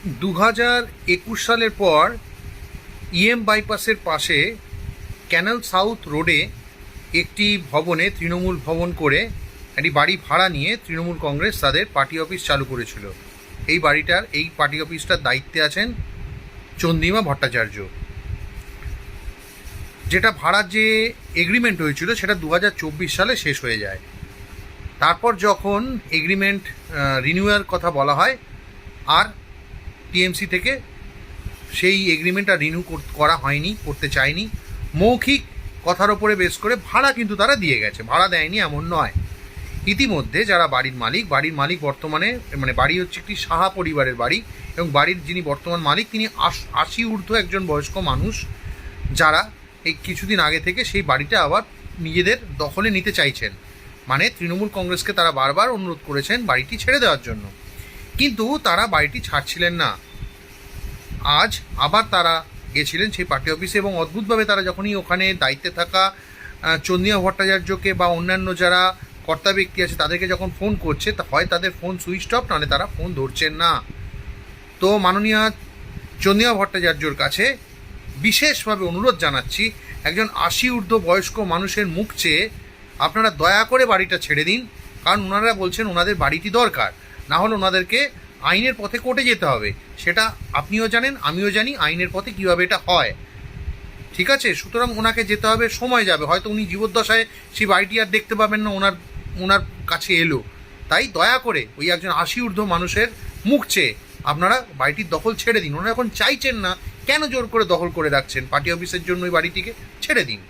2021 সালের পর বাইপাসের পাশে ক্যানাল সাউথ রোডে একটি ভবনে তৃণমূল ভবন করে একটি বাড়ি ভাড়া নিয়ে তৃণমূল কংগ্রেস তাদের পার্টি অফিস চালু করেছিল। এই পার্টি অফিসটার দায়িত্বে আছেন চন্দ্রিমা ভট্টাচার্য। যেটা ভাড়ার যে এগ্রিমেন্ট হয়েছিল সেটা 2024 সালে শেষ হয়ে যায়। তারপর যখন এগ্রিমেন্ট রিনিউয়াল কথা বলা হয়, আর টিএমসি থেকে সেই এগ্রিমেন্ট আর রিনিউ করা হয়নি, করতে চায়নি। মৌখিক কথার ওপরে বেস করে ভাড়া কিন্তু তারা দিয়ে গেছে, ভাড়া দেয়নি এমন নয়। ইতিমধ্যে যারা বাড়ির মালিক বর্তমানে, মানে বাড়ি হচ্ছে একটি সাহা পরিবারের বাড়ি, এবং বাড়ির যিনি বর্তমান মালিক তিনি 80 ঊর্ধ্ব একজন বয়স্ক মানুষ, যারা এই কিছুদিন আগে থেকে সেই বাড়িটা আবার নিজেদের দখলে নিতে চাইছেন। মানে তৃণমূল কংগ্রেসকে তারা বারবার অনুরোধ করেছেন বাড়িটি ছেড়ে দেওয়ার জন্য, কিন্তু তারা বাড়িটি ছাড়ছিলেন না। আজ আবার তারা গেছিলেন সেই পার্টি অফিসে, এবং অদ্ভুতভাবে তারা যখনই ওখানে দায়িত্বে থাকা চন্দ্রিমা ভট্টাচার্যকে বা অন্যান্য যারা কর্তা ব্যক্তি আছে তাদেরকে যখন ফোন করছে, হয় তাদের ফোন সুইচ অফ, নাহলে তারা ফোন ধরছেন না। তো মাননীয় চন্দ্রিমা ভট্টাচার্যর কাছে বিশেষভাবে অনুরোধ জানাচ্ছি, একজন 80 ঊর্ধ্ব বয়স্ক মানুষের মুখ চেয়ে আপনারা দয়া করে বাড়িটা ছেড়ে দিন। কারণ ওনারা বলছেন ওনাদের বাড়িটি দরকার, না হলে ওনাদেরকে আইনের পথে কোর্টে যেতে হবে। সেটা আপনিও জানেন, আমিও জানি আইনের পথে কীভাবে এটা হয়। ঠিক আছে, সুতরাং ওনাকে যেতে হবে, সময় যাবে, হয়তো উনি জীবদ্দশায় সেই বাড়িটি আর দেখতে পাবেন না, ওনার কাছে এলো। তাই দয়া করে ওই একজন 80 ঊর্ধ্ব মানুষের মুখ চেয়ে আপনারা বাড়িটির দখল ছেড়ে দিন। ওনারা এখন চাইছেন না, কেন জোর করে দখল করে রাখছেন? পার্টি অফিসের জন্য ওই বাড়িটিকে ছেড়ে দিন।